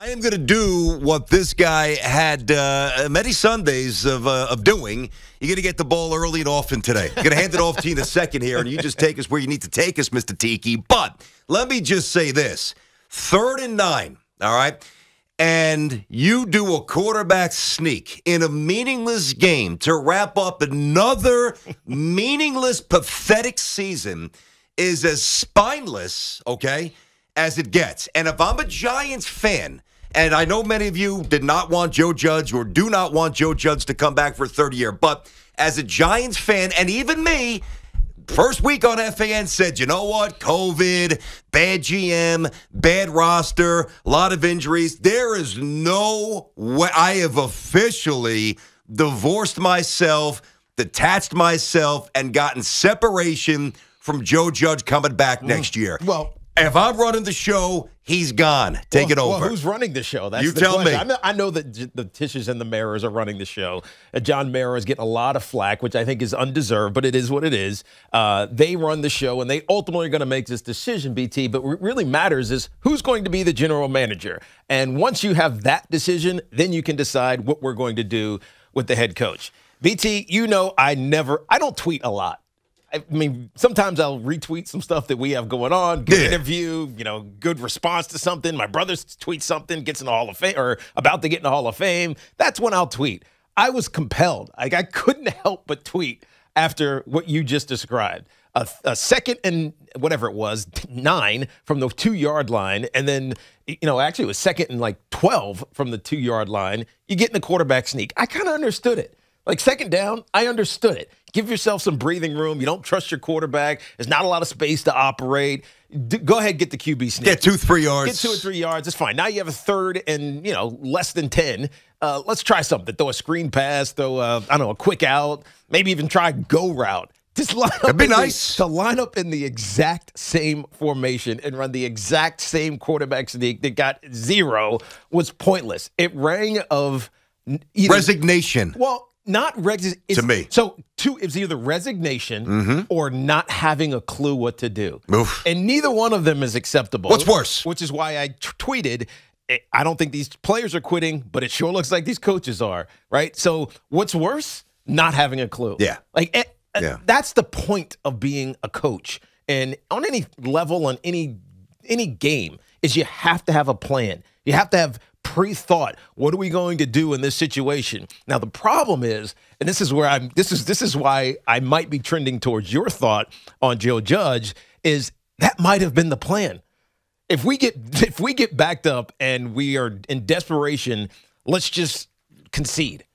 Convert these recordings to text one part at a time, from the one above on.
I am going to do what this guy had many Sundays of doing. You're going to get the ball early and often today. I'm going to hand it off to you in a second here, and you just take us where you need to take us, Mr. Tiki. But let me just say this. 3rd and 9, all right? And you do a quarterback sneak in a meaningless game to wrap up another meaningless, pathetic season is as spineless, okay, as it gets. And if I'm a Giants fan, and I know many of you did not want Joe Judge or do not want Joe Judge to come back for a third year, but as a Giants fan, and even me, first week on FAN said, you know what, COVID, bad GM, bad roster, a lot of injuries. There is no way. I have officially divorced myself, detached myself, and gotten separation from Joe Judge coming back next year. Well, if I'm running the show, he's gone. Take it over. Well, who's running the show? That's you the tell question. me. I know that the Tishes and the Maras are running the show. John Mara is getting a lot of flack, which I think is undeserved, but it is what it is. They run the show, and they ultimately are going to make this decision, BT. But what really matters is who's going to be the general manager. And once you have that decision, then you can decide what we're going to do with the head coach. BT, you know I don't tweet a lot. I mean, sometimes I'll retweet some stuff that we have going on, good interview, good response to something. My brother tweets something, gets in the Hall of Fame, or about to get in the Hall of Fame. That's when I'll tweet. I was compelled. I couldn't help but tweet after what you just described. A 2nd and whatever it was, 9 from the 2-yard line, and then, actually it was 2nd and 12 from the 2-yard line. You get in the quarterback sneak. I kind of understood it. 2nd down, I understood it. Give yourself some breathing room. You don't trust your quarterback. There's not a lot of space to operate. Go ahead, get the QB sneak. Get 2-3 yards. Get 2 or 3 yards. It's fine. Now you have a 3rd and, less than 10. Let's try something. Throw a screen pass, throw a quick out, maybe even try go route. Just line up. That'd be nice. To line up in the exact same formation and run the exact same quarterback sneak that got 0 was pointless. It rang of resignation. Well, not to me. So it's either resignation or not having a clue what to do. Oof. And neither one of them is acceptable. What's worse? Which is why I tweeted, I don't think these players are quitting, but it sure looks like these coaches are, right? So what's worse? Not having a clue. Yeah. That's the point of being a coach. And on any level, on any game, is you have to have a plan. You have to have pre-thought. What are we going to do in this situation? Now the problem is, and this is where this is why I might be trending towards your thought on Joe Judge, is that might have been the plan. If we get backed up and we are in desperation, let's just concede.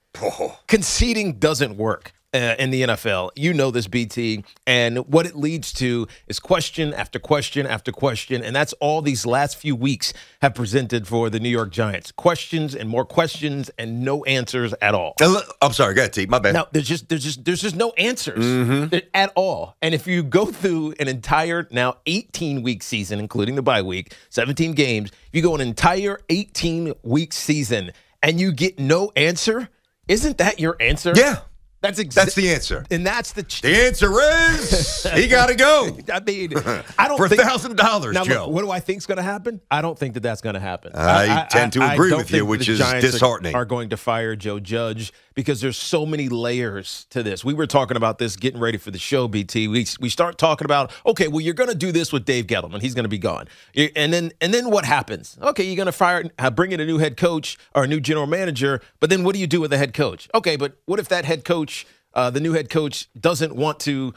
Conceding doesn't work in the NFL. You know this, BT. And what it leads to is question after question after question. And that's all these last few weeks have presented for the New York Giants. Questions and more questions and no answers at all. I'm sorry. Go ahead, T. My bad. No, there's just no answers at all. And if you go through an entire now 18-week season, including the bye week, 17 games, if you go an entire 18-week season and you get no answer, isn't that your answer? Yeah. That's the answer. And that's the answer is he got to go. I mean, I don't for think $1,000, now, Joe. Look, what do I think is going to happen? I don't think that's going to happen. I tend to agree with you, which is disheartening. Are going to fire Joe Judge because there's so many layers to this. We were talking about this getting ready for the show, BT. We start talking about, okay, well, you're going to do this with Dave Gettleman. He's going to be gone. And then what happens? Okay, you're going to bring in a new head coach or a new general manager, but then what do you do with the head coach? Okay, but what if that head coach, the new head coach, doesn't want to,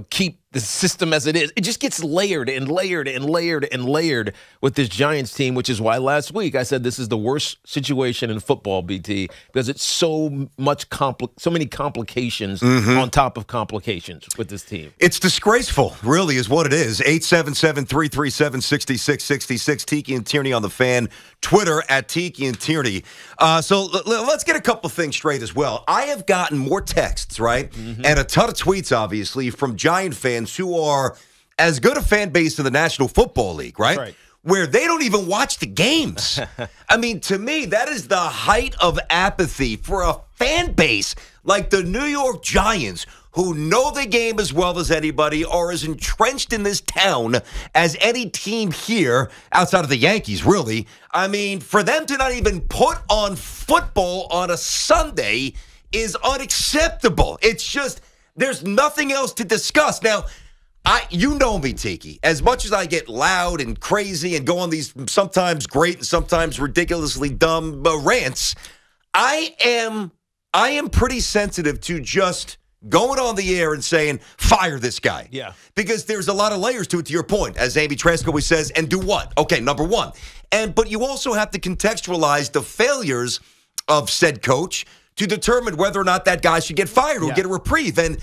keep the system as it is? It just gets layered and layered and layered and layered with this Giants team, which is why last week I said this is the worst situation in football, BT, because it's so many complications on top of complications with this team. It's disgraceful, really, is what it is. 877-337-6666. Tiki and Tierney on the Fan. Twitter at Tiki and Tierney. So let's get a couple things straight as well. I have gotten more texts, right, and a ton of tweets, obviously, from Giant fans who are as good a fan base in the National Football League, right? where they don't even watch the games. I mean, to me, that is the height of apathy for a fan base like the New York Giants, who know the game as well as anybody, are as entrenched in this town as any team here, outside of the Yankees, really. I mean, for them to not even put on football on a Sunday is unacceptable. It's just, there's nothing else to discuss. Now, you know me, Tiki. As much as I get loud and crazy and go on these sometimes great and sometimes ridiculously dumb rants, I am pretty sensitive to just going on the air and saying, fire this guy. Yeah. Because there's a lot of layers to it, to your point, as Amy Trask always says, and do what? Okay, number one. But you also have to contextualize the failures of said coach to determine whether or not that guy should get fired or get a reprieve. And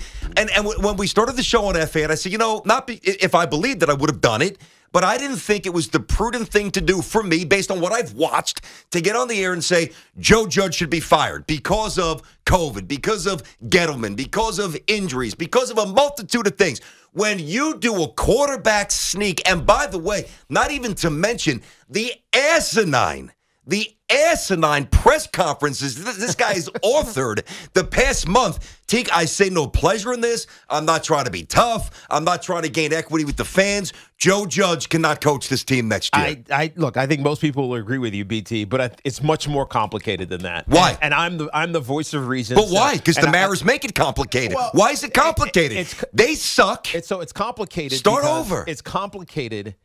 when we started the show on FAN, I said, if I believed that, I would have done it. But I didn't think it was the prudent thing to do for me, based on what I've watched, to get on the air and say Joe Judge should be fired because of COVID, because of Gettleman, because of injuries, because of a multitude of things. When you do a quarterback sneak, and by the way, not even to mention the asinine press conferences this guy has authored the past month. Teak, I say no pleasure in this. I'm not trying to be tough. I'm not trying to gain equity with the fans. Joe Judge cannot coach this team next year. Look, I think most people will agree with you, BT, but it's much more complicated than that. Why? And I'm the voice of reason. But why? Because the Maras make it complicated. Well, why is it complicated? They suck. So it's complicated. Start over. It's complicated.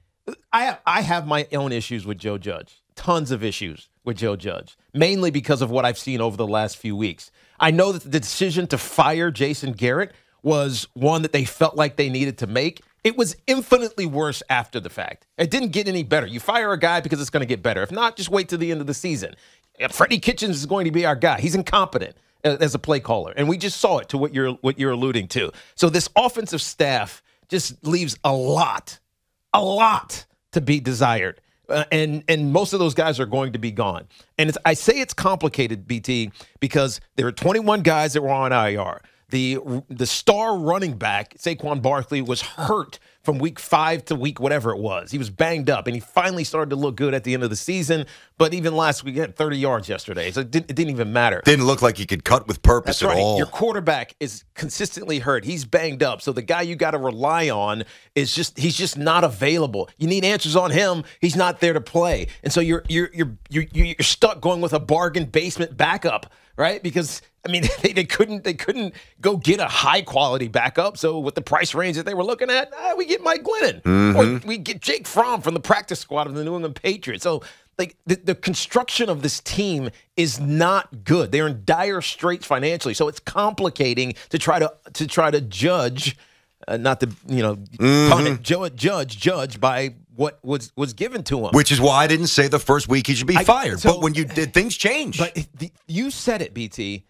I have my own issues with Joe Judge. Tons of issues with Joe Judge, mainly because of what I've seen over the last few weeks. I know that the decision to fire Jason Garrett was one that they felt like they needed to make. It was infinitely worse after the fact. It didn't get any better. You fire a guy because it's going to get better. If not, just wait till the end of the season. Freddie Kitchens is going to be our guy. He's incompetent as a play caller, and we just saw it to what you're alluding to. So this offensive staff just leaves a lot to be desired. And most of those guys are going to be gone. And I say it's complicated, BT, because there are 21 guys that were on IR. The star running back, Saquon Barkley, was hurt from week 5 to week whatever it was. He was banged up, and he finally started to look good at the end of the season. But even last week, he had 30 yards yesterday, so it didn't even matter. Didn't look like he could cut with purpose at all. Your quarterback is consistently hurt. He's banged up, so the guy you got to rely on he's just not available. You need answers on him. He's not there to play, and so you're stuck going with a bargain basement backup, right? Because I mean, they couldn't go get a high quality backup. So with the price range that they were looking at, we get Mike Glennon, or we get Jake Fromm from the practice squad of the New England Patriots. So like the construction of this team is not good. They're in dire straits financially. So it's complicating to try to judge, not to pun it, judge by what was given to him. Which is why I didn't say the first week he should be fired. But when you did, things changed. But you said it, BT.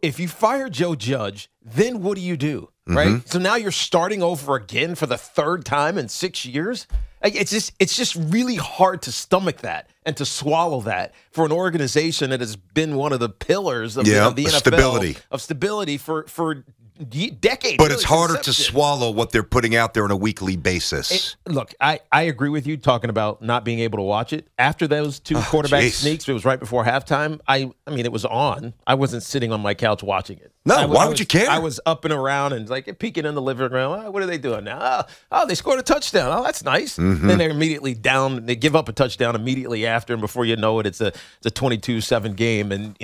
If you fire Joe Judge, then what do you do, right? So now you're starting over again for the third time in 6 years? It's just really hard to stomach that and to swallow that for an organization that has been one of the pillars of the NFL, stability for decades. But it's harder to swallow what they're putting out there on a weekly basis. Look, I agree with you talking about not being able to watch it. After those two quarterback sneaks, it was right before halftime. I mean, it was on. I wasn't sitting on my couch watching it. No, why would you care? I was up and around and like peeking in the living room. Oh, what are they doing now? Oh, they scored a touchdown. Oh, that's nice. Then they're immediately down. They give up a touchdown immediately after, and before you know it, it's a 22-7 game. And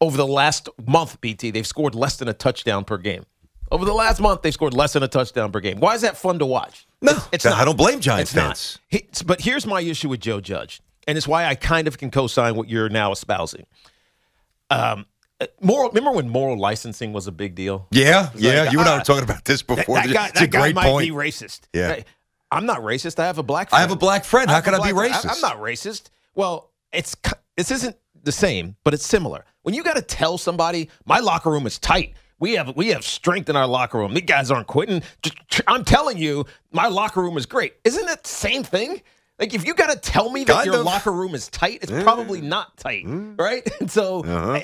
over the last month, BT, they've scored less than a touchdown per game. Over the last month, they've scored less than a touchdown per game. Why is that fun to watch? No, it's not. I don't blame Giants fans. But here's my issue with Joe Judge, and it's why I kind of can co-sign what you're now espousing. Remember when moral licensing was a big deal? Yeah. You and I were talking about this before. That guy might be racist. Yeah. I'm not racist. I have a black friend. I have a black friend. How can I be racist? I'm not racist. Well, this isn't the same, but it's similar. When you got to tell somebody, my locker room is tight. We have strength in our locker room. These guys aren't quitting. I'm telling you, my locker room is great. Isn't it the same thing? Like, if you got to tell me that your locker room is tight, it's probably not tight, right? And so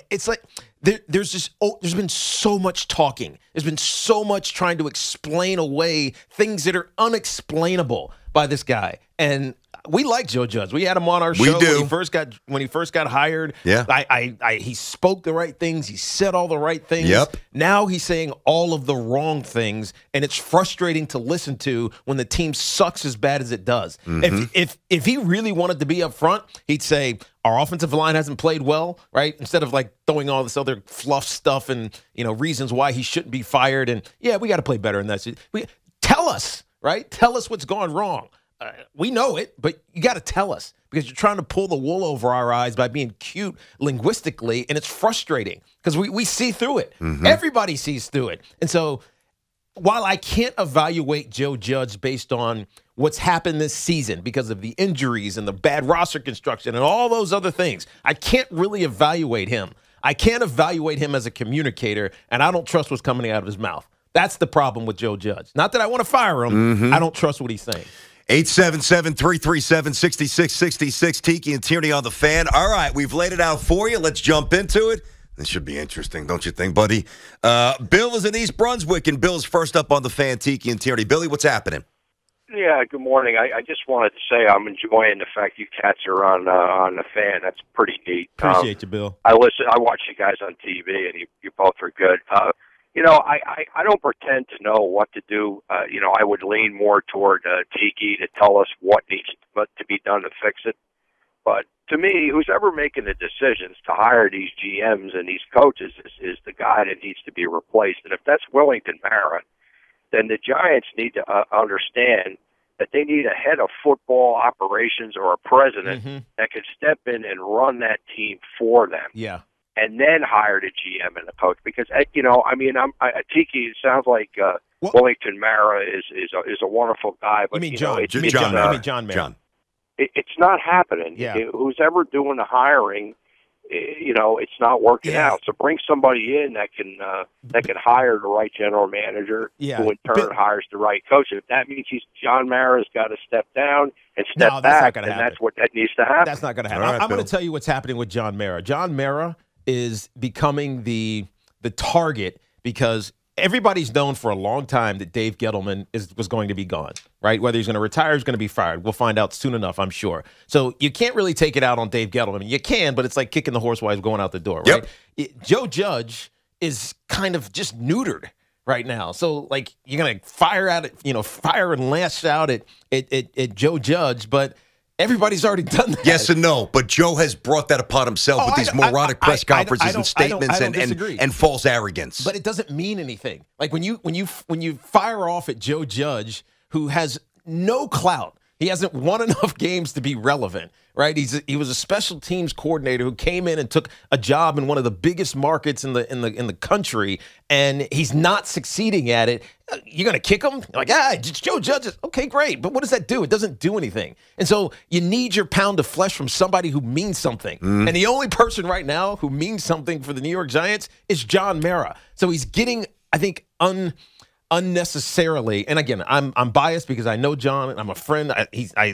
it's like there's been so much talking. There's been so much trying to explain away things that are unexplainable by this guy. And we like Joe Judge. We had him on our show do. when he first got hired. Yeah. He spoke the right things. He said all the right things. Yep. Now he's saying all of the wrong things, and it's frustrating to listen to when the team sucks as bad as it does. If he really wanted to be up front, he'd say our offensive line hasn't played well, right? Instead of like throwing all this other fluff stuff and reasons why he shouldn't be fired. And yeah, we got to play better in that. Tell us, right? Tell us what's gone wrong. We know it, but you got to tell us because you're trying to pull the wool over our eyes by being cute linguistically, and it's frustrating because we see through it. Everybody sees through it. And so while I can't evaluate Joe Judge based on what's happened this season because of the injuries and the bad roster construction and all those other things, I can't really evaluate him. I can't evaluate him as a communicator, and I don't trust what's coming out of his mouth. That's the problem with Joe Judge. Not that I want to fire him. I don't trust what he's saying. 877-337-6666. Tiki and Tierney on the Fan. All right, we've laid it out for you. Let's jump into it. This should be interesting, don't you think, buddy? Bill is in East Brunswick, and Bill's first up on the Fan. Tiki and Tierney. Billy, what's happening? Yeah, good morning. I just wanted to say I'm enjoying the fact you cats are on the Fan. That's pretty neat. Appreciate you, Bill. I watch you guys on TV, and you both are good. I don't pretend to know what to do. I would lean more toward Tiki to tell us what needs to be done to fix it. But to me, who's ever making the decisions to hire these GMs and these coaches is the guy that needs to be replaced. And if that's Wellington Mara, then the Giants need to understand that they need a head of football operations or a president that can step in and run that team for them. Yeah. And then hire the GM and the coach because Tiki. It sounds like Wellington Mara is a wonderful guy, but you mean John? John Mara. John. It's not happening. Yeah. Who's ever doing the hiring, it's not working out. So bring somebody in that can hire the right general manager, who in turn hires the right coach. If that means John Mara's got to step down and step back, then that's what that needs to happen. That's not going to happen. Right, I'm going to tell you what's happening with John Mara. John Mara is becoming the target because everybody's known for a long time that Dave Gettleman was going to be gone, right? Whether he's going to retire, he's going to be fired. We'll find out soon enough, I'm sure. So you can't really take it out on Dave Gettleman. You can, but it's like kicking the horse while he's going out the door, right? Joe Judge is kind of just neutered right now. So like you're going to fire and lash out at Joe Judge, but everybody's already done that. Yes and no, but Joe has brought that upon himself with these moronic press conferences and statements and false arrogance. But it doesn't mean anything. Like when you fire off at Joe Judge, who has no clout, he hasn't won enough games to be relevant, right? He was a special teams coordinator who came in and took a job in one of the biggest markets in the country, and he's not succeeding at it. You're going to kick him? Like, Joe Judge is okay, great, but what does that do? It doesn't do anything. And so you need your pound of flesh from somebody who means something. And the only person right now who means something for the New York Giants is John Mara. So he's getting, I think, unnecessarily, and again, I'm biased because I know John and I'm a friend. I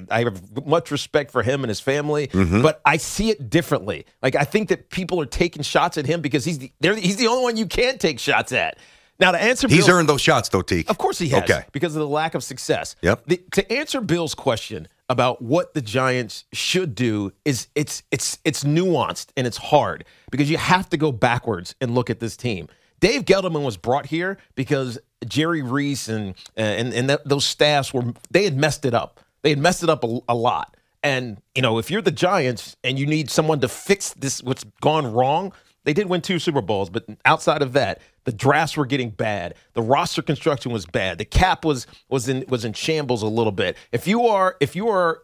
have much respect for him and his family, but I see it differently. Like I think that people are taking shots at him because he's the only one you can take shots at. Now to answer, he's earned those shots though, Teak. Of course he has, because of the lack of success. Yep. To answer Bill's question about what the Giants should do is it's nuanced and it's hard because you have to go backwards and look at this team. Dave Gettleman was brought here because Jerry Reese and those staffs had messed it up. They had messed it up a lot. And, if you're the Giants and you need someone to fix this, what's gone wrong, they did win 2 Super Bowls, but outside of that, the drafts were getting bad. The roster construction was bad. The cap was in shambles a little bit. If you are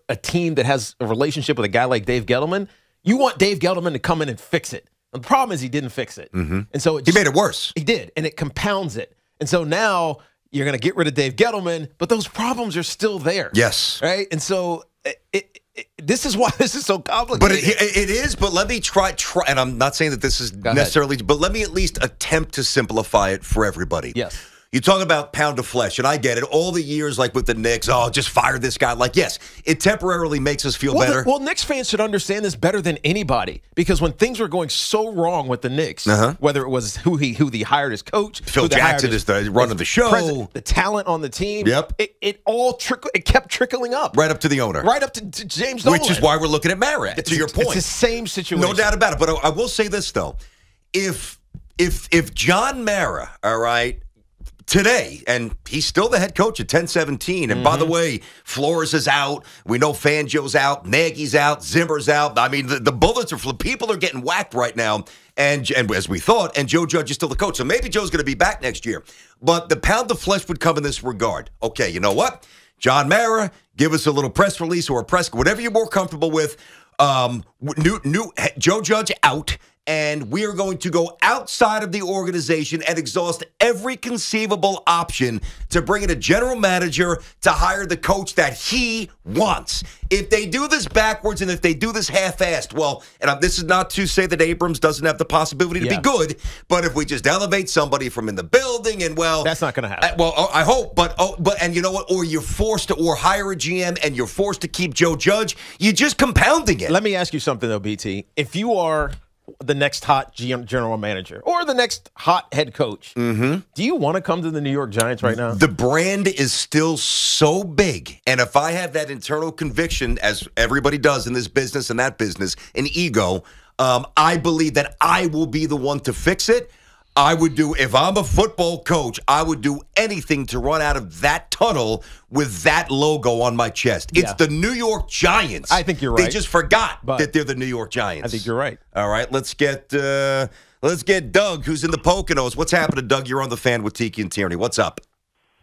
a team that has a relationship with a guy like Dave Gettleman, you want Dave Gettleman to come in and fix it. And the problem is he didn't fix it. And so he made it worse. He did, and it compounds it. And so now you're going to get rid of Dave Gettleman, but those problems are still there. Yes. Right? And so this is why this is so complicated. But it is, but let me try, and I'm not saying that this is necessarily, but let me at least attempt to simplify it for everybody. Yes. You talk about pound of flesh, and I get it. All the years, like with the Knicks, just fire this guy. Like, yes, it temporarily makes us feel better. Well, Knicks fans should understand this better than anybody, because when things were going so wrong with the Knicks, whether it was who he hired as coach, Phil Jackson is the running the show, the talent on the team. Yep, it kept trickling up right up to the owner, right up to James Dolan, which is why we're looking at Mara. To your point, it's the same situation, no doubt about it. But I will say this though, if John Mara, all right, today, and he's still the head coach at 10-17. And by the way, Flores is out. We know Fangio's out. Nagy's out. Zimmer's out. I mean, the bullets are people are getting whacked right now. And as we thought, and Joe Judge is still the coach. So maybe Joe's going to be back next year. But the pound of flesh would come in this regard. Okay, you know what? John Mara, give us a little press release or a press, whatever you're more comfortable with. New Joe Judge out. And we are going to go outside of the organization and exhaust every conceivable option to bring in a general manager to hire the coach that he wants. If they do this backwards and if they do this half-assed, well, and this is not to say that Abrams doesn't have the possibility to be good, but if we just elevate somebody from in the building and, well... That's not going to happen. Well, I hope, but and you know what? Or you're forced to, or hire a GM and you're forced to keep Joe Judge, you're just compounding it. Let me ask you something, though, BT. If you are the next hot general manager or the next hot head coach, do you want to come to the New York Giants right now? The brand is still so big. And if I have that internal conviction, as everybody does in this business and that business, an ego, I believe that I will be the one to fix it. I would do, if I'm a football coach, I would do anything to run out of that tunnel with that logo on my chest. It's the New York Giants. I think you're right. They just forgot that they're the New York Giants. I think you're right. All right, let's get Doug, who's in the Poconos. What's happening, Doug? You're on the fan with Tiki and Tierney. What's up?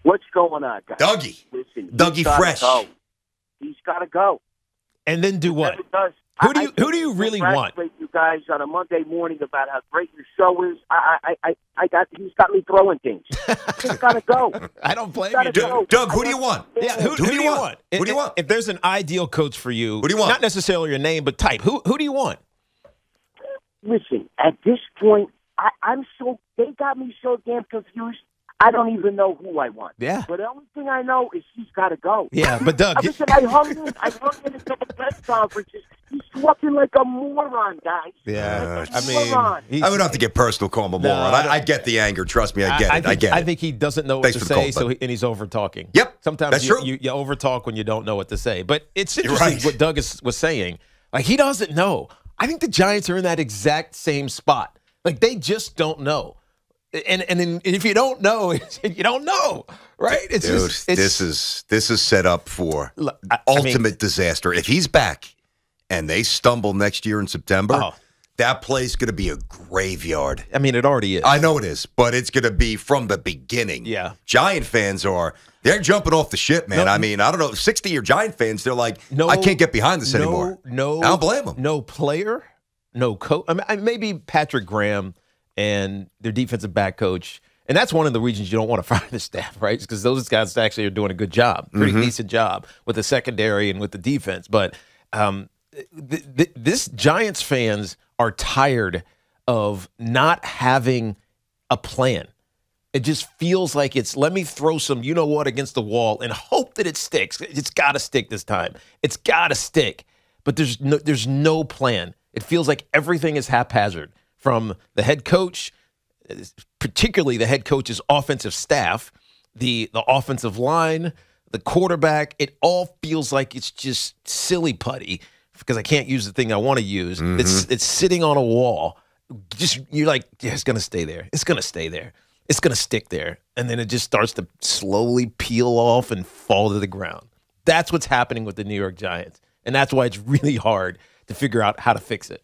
What's going on, guys? Dougie. Listen, Dougie Fresh. He's got to go. And then do what? Who do you really want? You guys on a Monday morning about how great your show is. He's got me throwing things. He's got to go. I don't blame you, Doug. Who do you want? Yeah, who do you want? Who do you want? If there's an ideal coach for you, who do you want? Not necessarily your name, but type. Who do you want? Listen, at this point, they got me so damn confused. I don't even know who I want. Yeah. But the only thing I know is he's got to go. Yeah, but Doug. Listen, I hung in until the press conferences. He's talking like a moron, guys. Yeah. I would have to get personal, call him a moron. I get the anger. Trust me, I get it. I get it. I think he doesn't know what to say, and he's over-talking. Yep. Sometimes that's true. You over-talk when you don't know what to say. But it's interesting what Doug was saying. Like, he doesn't know. I think the Giants are in that exact same spot. Like, they just don't know. And if you don't know, you don't know, right? This is set up for ultimate disaster. If he's back and they stumble next year in September, that place is going to be a graveyard. I mean, it already is. I know it is, but it's going to be from the beginning. Yeah. Giant fans they're jumping off the ship, man. I mean, I don't know, 60-year Giant fans, they're like, I can't get behind this anymore. I don't blame them. No player, no coach. I mean, maybe Patrick Graham and their defensive back coach. And that's one of the reasons you don't want to fire the staff, right? Because those guys actually are doing a good job, pretty decent job with the secondary and with the defense. But this Giants fans are tired of not having a plan. It just feels like it's, let me throw some you-know-what against the wall and hope that it sticks. It's got to stick this time. It's got to stick. But there's no plan. It feels like everything is haphazard. From the head coach, particularly the head coach's offensive staff, the offensive line, the quarterback, it all feels like it's just silly putty, because I can't use the thing I want to use. It's sitting on a wall. You're like, yeah, it's going to stay there. It's going to stay there. It's going to stick there. And then it just starts to slowly peel off and fall to the ground. That's what's happening with the New York Giants. And that's why it's really hard to figure out how to fix it.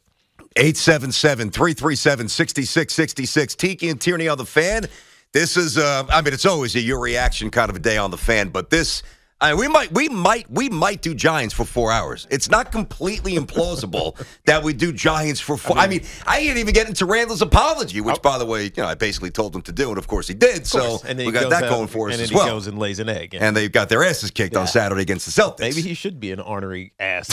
877-337-6666. Tiki and Tierney on the Fan. This is, it's always your reaction kind of a day on the Fan, but this We might do Giants for 4 hours. It's not completely implausible that we do Giants for 4. I mean, I didn't even get into Randall's apology, which, by the way, I basically told him to do, and of course he did. So we got that going for us as well. And then he goes and lays an egg. And they got their asses kicked on Saturday against the Celtics. Maybe he should be an ornery ass.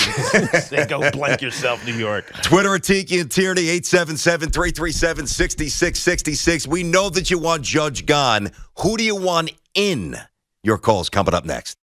Say, go blank yourself, New York. Twitter at Tiki and Tierney, 877-337-6666. We know that you want Judge gone. Who do you want in? Your call's coming up next.